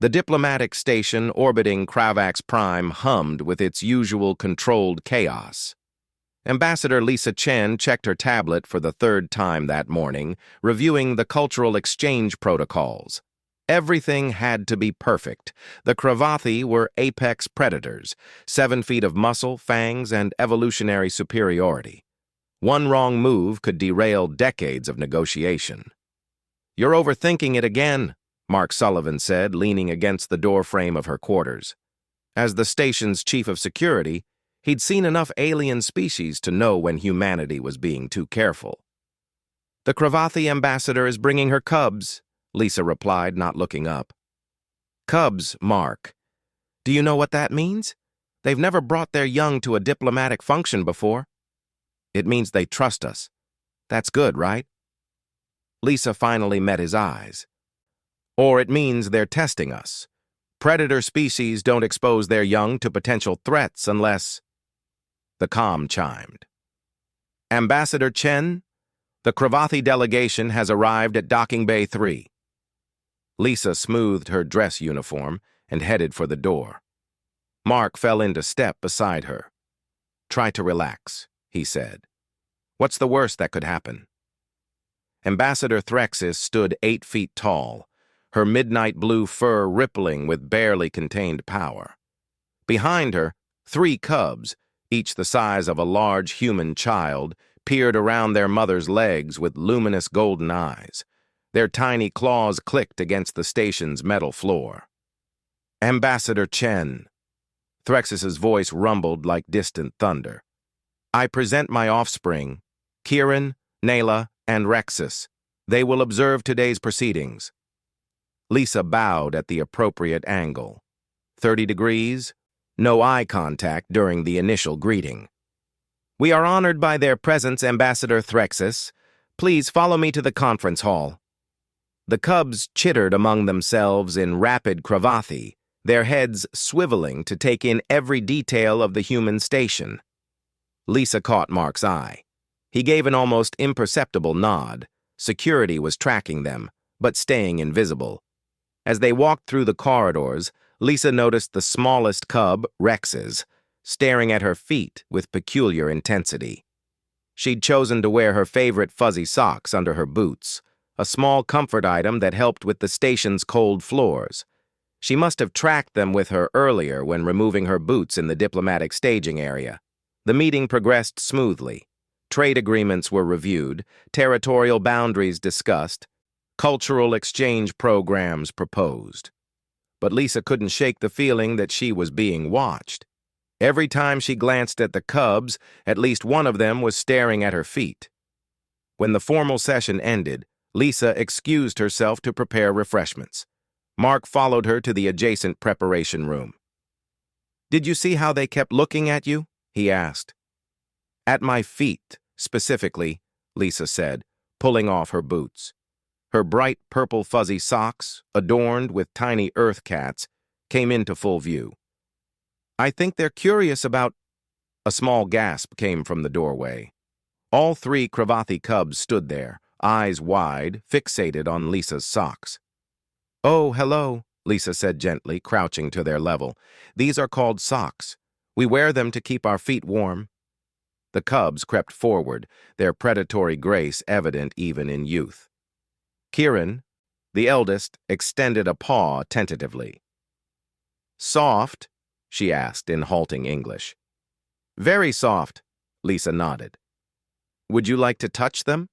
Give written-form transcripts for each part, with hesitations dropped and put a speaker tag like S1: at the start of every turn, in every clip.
S1: The diplomatic station orbiting Kravax Prime hummed with its usual controlled chaos. Ambassador Lisa Chen checked her tablet for the third time that morning, reviewing the cultural exchange protocols. Everything had to be perfect. The Kravathi were apex predators, 7 feet of muscle, fangs, and evolutionary superiority. One wrong move could derail decades of negotiation. "You're overthinking it again," Mark Sullivan said, leaning against the doorframe of her quarters. As the station's chief of security, he'd seen enough alien species to know when humanity was being too careful. "The Kravathi ambassador is bringing her cubs," Lisa replied, not looking up. "Cubs, Mark. Do you know what that means? They've never brought their young to a diplomatic function before." "It means they trust us. That's good, right?" Lisa finally met his eyes. "Or it means they're testing us. Predator species don't expose their young to potential threats unless—" The comm chimed. "Ambassador Chen, the Kravathi delegation has arrived at Docking Bay 3. Lisa smoothed her dress uniform and headed for the door. Mark fell into step beside her. "Try to relax," he said. "What's the worst that could happen?" Ambassador Threxis stood 8 feet tall, her midnight blue fur rippling with barely contained power. Behind her, 3 cubs, each the size of a large human child, peered around their mother's legs with luminous golden eyes. Their tiny claws clicked against the station's metal floor. "Ambassador Chen." Threxis's voice rumbled like distant thunder. "I present my offspring, Kieran, Nayla, and Rexus. They will observe today's proceedings." Lisa bowed at the appropriate angle. 30 degrees, no eye contact during the initial greeting. "We are honored by their presence, Ambassador Threxis. Please follow me to the conference hall." The cubs chittered among themselves in rapid Kravathi, their heads swiveling to take in every detail of the human station. Lisa caught Mark's eye. He gave an almost imperceptible nod. Security was tracking them, but staying invisible. As they walked through the corridors, Lisa noticed the smallest cub, Rex's, staring at her feet with peculiar intensity. She'd chosen to wear her favorite fuzzy socks under her boots, a small comfort item that helped with the station's cold floors. She must have tracked them with her earlier when removing her boots in the diplomatic staging area. The meeting progressed smoothly. Trade agreements were reviewed, territorial boundaries discussed, cultural exchange programs proposed. But Lisa couldn't shake the feeling that she was being watched. Every time she glanced at the cubs, at least one of them was staring at her feet. When the formal session ended, Lisa excused herself to prepare refreshments. Mark followed her to the adjacent preparation room. "Did you see how they kept looking at you?" he asked. "At my feet, specifically," Lisa said, pulling off her boots. Her bright purple fuzzy socks, adorned with tiny earth cats, came into full view. "I think they're curious about—" A small gasp came from the doorway. All 3 Kravathi cubs stood there, eyes wide, fixated on Lisa's socks. "Oh, hello," Lisa said gently, crouching to their level. "These are called socks. We wear them to keep our feet warm." The cubs crept forward, their predatory grace evident even in youth. Kieran, the eldest, extended a paw tentatively. "Soft?" she asked in halting English. "Very soft," Lisa nodded. "Would you like to touch them?"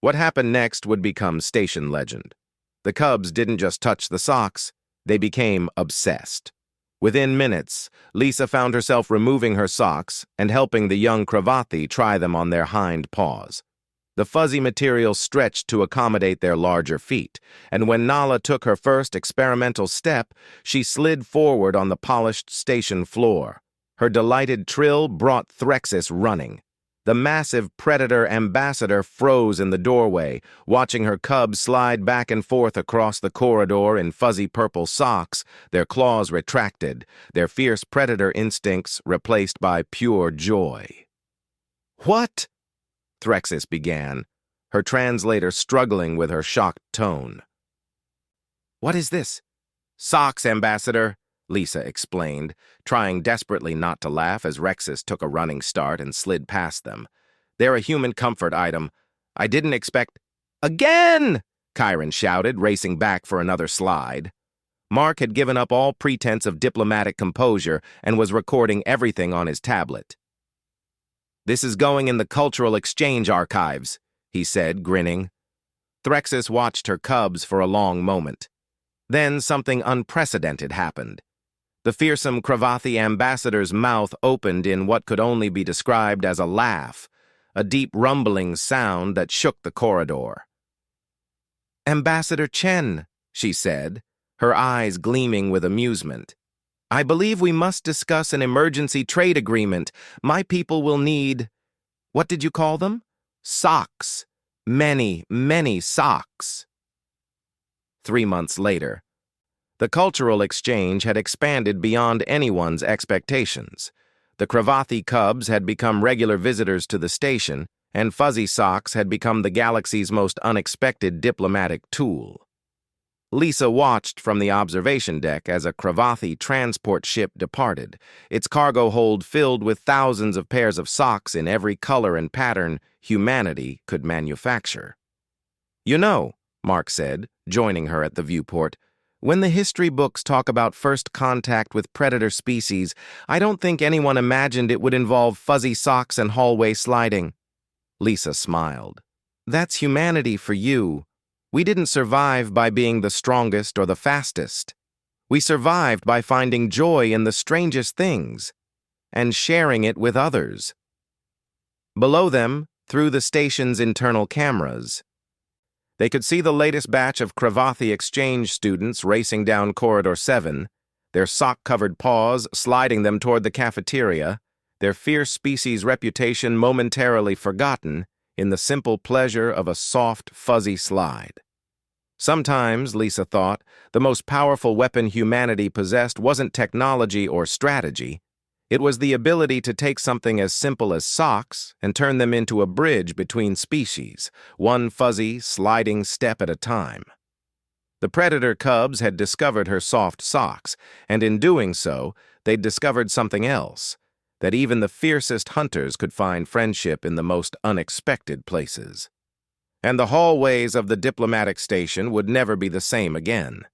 S1: What happened next would become station legend. The cubs didn't just touch the socks, they became obsessed. Within minutes, Lisa found herself removing her socks and helping the young Kravathi try them on their hind paws. The fuzzy material stretched to accommodate their larger feet, and when Nala took her first experimental step, she slid forward on the polished station floor. Her delighted trill brought Threxis running. The massive predator ambassador froze in the doorway, watching her cubs slide back and forth across the corridor in fuzzy purple socks, their claws retracted, their fierce predator instincts replaced by pure joy. "What?" Threxis began, her translator struggling with her shocked tone. "What is this? Socks, Ambassador, Lisa explained, trying desperately not to laugh as Rexus took a running start and slid past them. They're a human comfort item. I didn't expect— Again! Chiron shouted, racing back for another slide. Mark had given up all pretense of diplomatic composure and was recording everything on his tablet. This is going in the Cultural Exchange Archives, he said, grinning. Threxus watched her cubs for a long moment. Then something unprecedented happened. The fearsome Cravathi ambassador's mouth opened in what could only be described as a laugh, a deep rumbling sound that shook the corridor. "Ambassador Chen," she said, her eyes gleaming with amusement. "I believe we must discuss an emergency trade agreement. My people will need— what did you call them? Socks. Many, many socks." 3 months later, the cultural exchange had expanded beyond anyone's expectations. The Cravathi cubs had become regular visitors to the station, and Fuzzy Socks had become the galaxy's most unexpected diplomatic tool. Lisa watched from the observation deck as a Cravathi transport ship departed, its cargo hold filled with thousands of pairs of socks in every color and pattern humanity could manufacture. "You know," Mark said, joining her at the viewport, "when the history books talk about first contact with predator species, I don't think anyone imagined it would involve fuzzy socks and hallway sliding." Lisa smiled. "That's humanity for you. We didn't survive by being the strongest or the fastest. We survived by finding joy in the strangest things and sharing it with others." Below them, through the station's internal cameras, they could see the latest batch of Cravathi exchange students racing down Corridor 7, their sock-covered paws sliding them toward the cafeteria, their fierce species reputation momentarily forgotten in the simple pleasure of a soft, fuzzy slide. Sometimes, Lisa thought, the most powerful weapon humanity possessed wasn't technology or strategy. It was the ability to take something as simple as socks and turn them into a bridge between species, one fuzzy, sliding step at a time. The predator cubs had discovered her soft socks, and in doing so, they'd discovered something else, that even the fiercest hunters could find friendship in the most unexpected places. And the hallways of the diplomatic station would never be the same again.